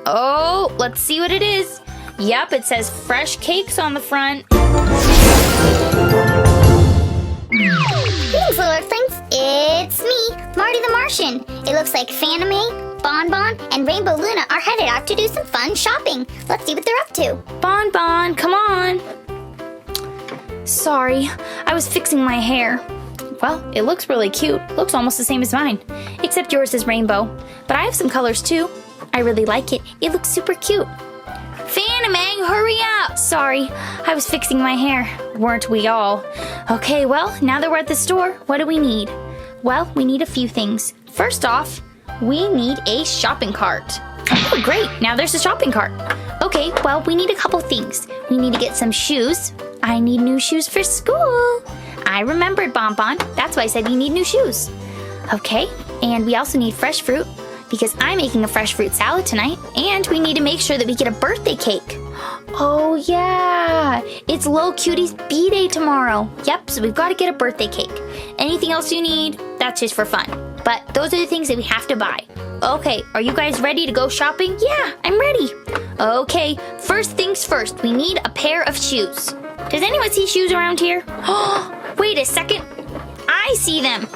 Oh, let's see what it is. Yep, it says fresh cakes on the front. Thanks, little Earthlings. It's me, Marty the Martian. It looks like Fanime, Bonbon, and Rainbow Luna are headed out to do some fun shopping. Let's see what they're up to. Bonbon, come on. Sorry, I was fixing my hair. Well, it looks really cute. Looks almost the same as mine, except yours is rainbow. But I have some colors too. I really like it. It looks super cute. Fanime, hurry up! Sorry, I was fixing my hair. Weren't we all? Okay, well, now that we're at the store, what do we need? Well, we need a few things. First off, we need a shopping cart. Oh, great, now there's a shopping cart. Okay, well, we need a couple things. We need to get some shoes. I need new shoes for school. I remembered, Bonbon. That's why I said you need new shoes. Okay, and we also need fresh fruit, because I'm making a fresh fruit salad tonight, and we need to make sure that we get a birthday cake. Oh yeah, it's Lil Cutie's B-Day tomorrow. Yep, so we've got to get a birthday cake. Anything else you need? That's just for fun. But those are the things that we have to buy. Okay, are you guys ready to go shopping? Yeah, I'm ready. Okay, first things first, we need a pair of shoes. Does anyone see shoes around here? Oh, wait a second. I see them.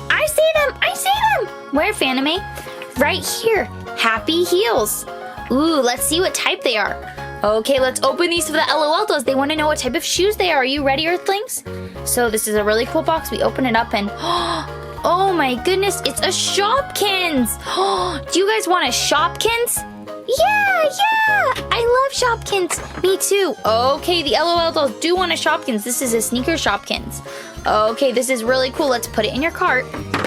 I see them. I see them. Where, Fanime? Right here. Happy Heels. Ooh, let's see what type they are. Okay, let's open these for the LOL dolls. They want to know what type of shoes they are. Are you ready, Earthlings? So this is a really cool box. We open it up and... oh my goodness, it's a Shopkins. Do you guys want a Shopkins? Yeah! I love Shopkins. Me too. Okay, the LOL dolls do want a Shopkins. This is a sneaker Shopkins. Okay, this is really cool. Let's put it in your cart.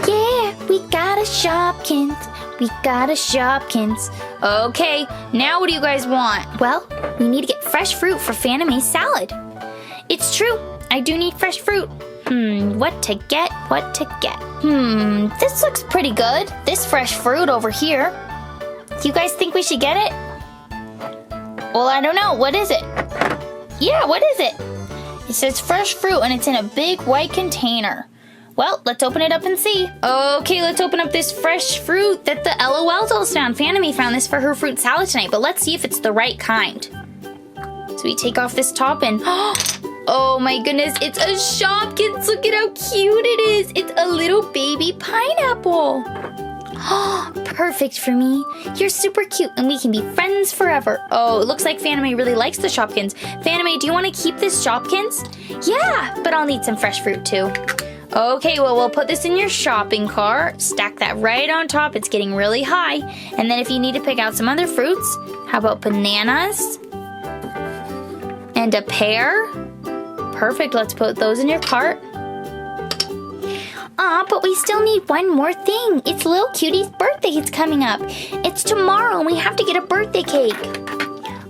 Yeah, we got a Shopkins. We got a Shopkins. Okay, now what do you guys want? Well, we need to get fresh fruit for Fanime's salad. It's true, I do need fresh fruit. What to get? This looks pretty good. This fresh fruit over here. Do you guys think we should get it? Well, I don't know. What is it? Yeah, what is it? It says fresh fruit and it's in a big white container. Well, let's open it up and see. Okay, let's open up this fresh fruit that the LOL dolls found. Fanime found this for her fruit salad tonight, but let's see if it's the right kind. So we take off this top and... oh my goodness, it's a Shopkins. Look at how cute it is. It's a little baby pineapple. Perfect for me. You're super cute and we can be friends forever. Oh, it looks like Fanime really likes the Shopkins. Fanime, do you want to keep this Shopkins? Yeah, but I'll need some fresh fruit too. Okay, well, we'll put this in your shopping cart. Stack that right on top. It's getting really high. And then if you need to pick out some other fruits, how about bananas? And a pear? Perfect, let's put those in your cart. Aw, but we still need one more thing. It's Lil Cutie's birthday. It's coming up. It's tomorrow and we have to get a birthday cake.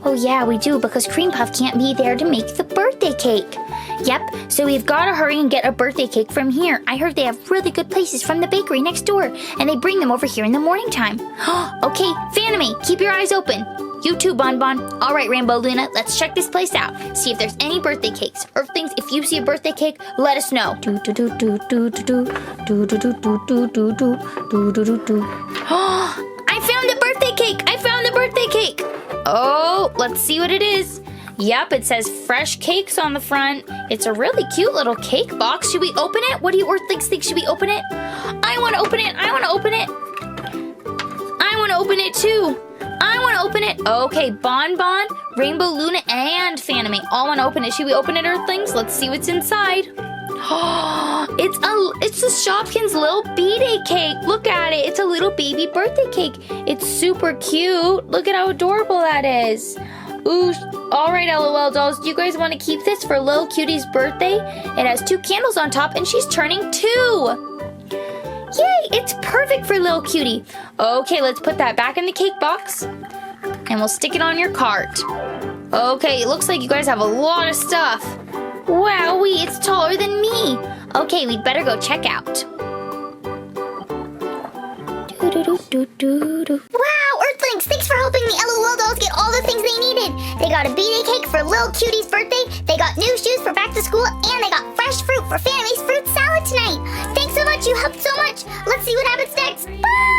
Oh yeah, we do, because Cream Puff can't be there to make the birthday cake. Yep, so we've got to hurry and get a birthday cake from here. I heard they have really good places from the bakery next door, and they bring them over here in the morning time. Okay, Fanime, keep your eyes open. You too, Bonbon. All right, Rainbow Luna, let's check this place out. See if there's any birthday cakes. Earthlings, if you see a birthday cake, let us know. I found the birthday cake! I found the birthday cake! Oh, let's see what it is. Yep, it says fresh cakes on the front. It's a really cute little cake box. Should we open it? What do you Earthlings think? Should we open it? I want to open it. I want to open it. I want to open it too. I want to open it. Okay, Bonbon, Rainbow Luna, and Fanime all want to open it. Should we open it, Earthlings? Let's see what's inside. It's the Shopkins little B-Day cake. Look at it. It's a little baby birthday cake. It's super cute. Look at how adorable that is. Ooh, all right, LOL dolls. Do you guys want to keep this for Lil Cutie's birthday? It has 2 candles on top, and she's turning 2. Yay, it's perfect for Lil Cutie. Okay, let's put that back in the cake box, and we'll stick it on your cart. Okay, it looks like you guys have a lot of stuff. Wowee, it's taller than me. Okay, we'd better go check out. Wow, Earthlings, thanks for helping the LOL dolls get all the things they needed. They got a B-Day cake for Lil Cutie's birthday, they got new shoes for back to school, and they got fresh fruit for Fanime's fruit salad tonight. Thanks so much, you helped so much. Let's see what happens next. Bye!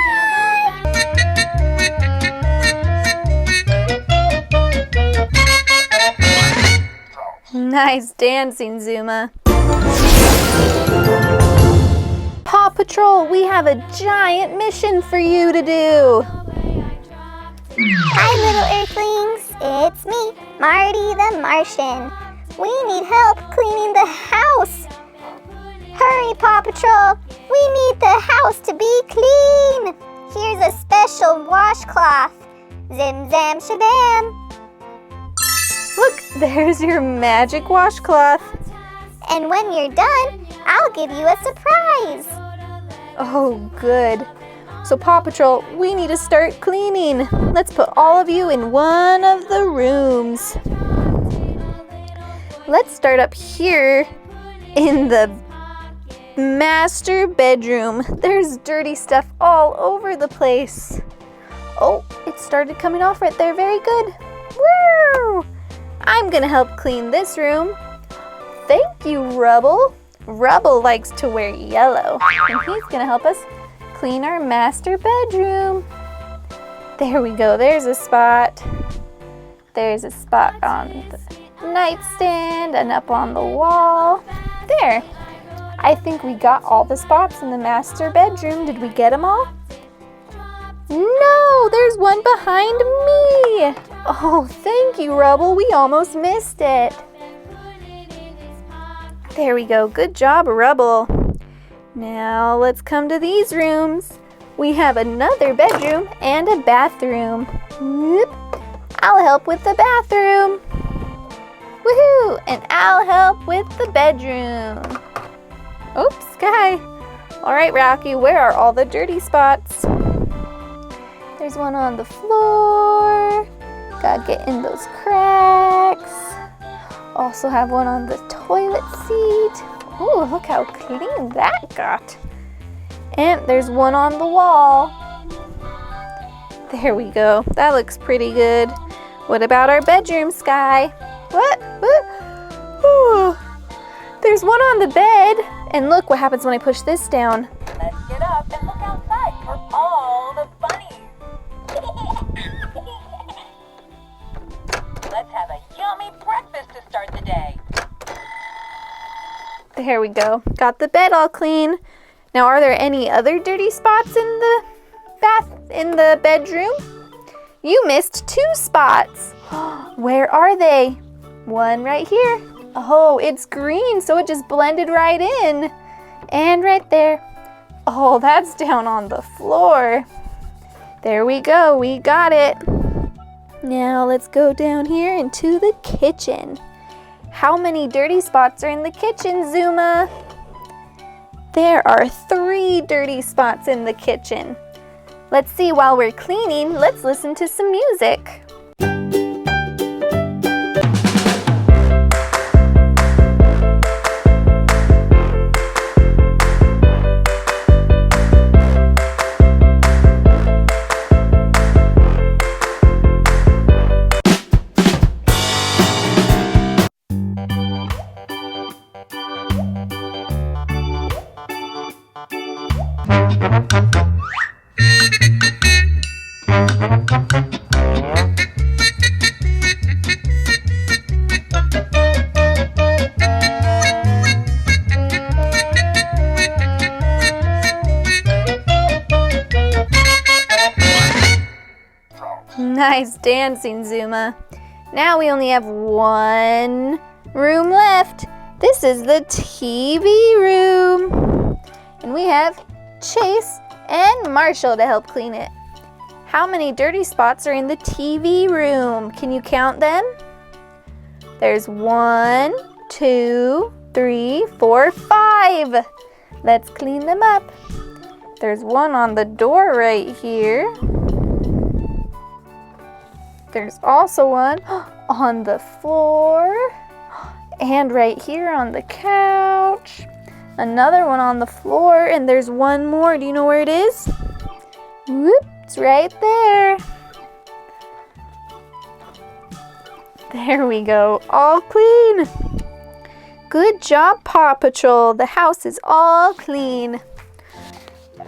Nice dancing, Zuma. Paw Patrol, we have a giant mission for you to do. Hi, little Earthlings. It's me, Marty the Martian. We need help cleaning the house. Hurry, Paw Patrol. We need the house to be clean. Here's a special washcloth. Zim, zam, shabam. Look, there's your magic washcloth. And when you're done, I'll give you a surprise. Oh, good. So Paw Patrol, we need to start cleaning. Let's put all of you in one of the rooms. Let's start up here in the master bedroom. There's dirty stuff all over the place. Oh, it started coming off right there. Very good. Woo! I'm gonna help clean this room. Thank you, Rubble. Rubble likes to wear yellow, and he's gonna help us clean our master bedroom. There we go. There's a spot. There's a spot on the nightstand and up on the wall. There. I think we got all the spots in the master bedroom. Did we get them all? No, there's one behind me. Oh, thank you, Rubble. We almost missed it. There we go. Good job, Rubble. Now let's come to these rooms. We have another bedroom and a bathroom. Whoop. I'll help with the bathroom. Woohoo! And I'll help with the bedroom. Oops, Sky. All right, Rocky, where are all the dirty spots? There's one on the floor. Gotta get in those cracks. Also have one on the toilet seat. Ooh, look how clean that got. And there's one on the wall. There we go. That looks pretty good. What about our bedroom, Sky? What? Ooh. There's one on the bed. And look what happens when I push this down. Let's get up and look outside for all the bunnies. Let's have a yummy breakfast to start the day. There we go. Got the bed all clean. Now, are there any other dirty spots in the bedroom? You missed 2 spots. Where are they? One right here. Oh, it's green, so it just blended right in. And right there. Oh, that's down on the floor. There we go. We got it. Now let's go down here into the kitchen. How many dirty spots are in the kitchen, Zuma? There are 3 dirty spots in the kitchen. Let's see, while we're cleaning, let's listen to some music. Nice dancing, Zuma. Now we only have one room left. This is the TV room. And we have Chase and Marshall to help clean it. How many dirty spots are in the TV room? Can you count them? There's 1, 2, 3, 4, 5. Let's clean them up. There's one on the door right here. There's also one on the floor and right here on the couch. Another one on the floor, and there's one more. Do you know where it is? Whoop, it's right there. There we go, all clean. Good job, Paw Patrol. The house is all clean.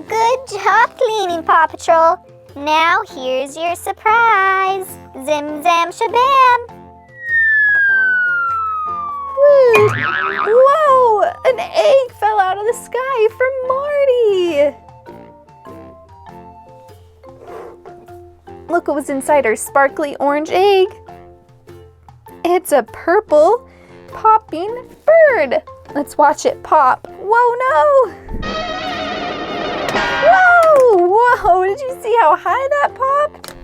Good job cleaning, Paw Patrol. Now here's your surprise. Zim, zam, shabam. food. Whoa! An egg fell out of the sky from Marty. Look what was inside our sparkly orange egg. It's a purple popping bird. Let's watch it pop. Whoa, no! Whoa! Whoa! Did you see how high that popped?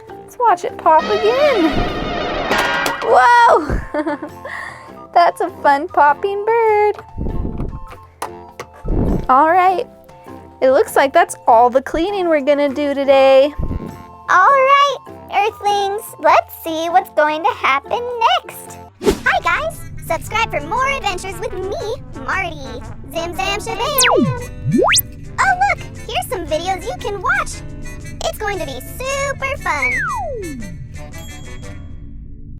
Let's watch it pop again. Whoa! That's a fun popping bird. All right. It looks like that's all the cleaning we're gonna do today. All right, Earthlings, let's see what's going to happen next. Hi, guys. Subscribe for more adventures with me, Marty. Zim, zam, shabam. Oh, look, here's some videos you can watch. It's going to be super fun.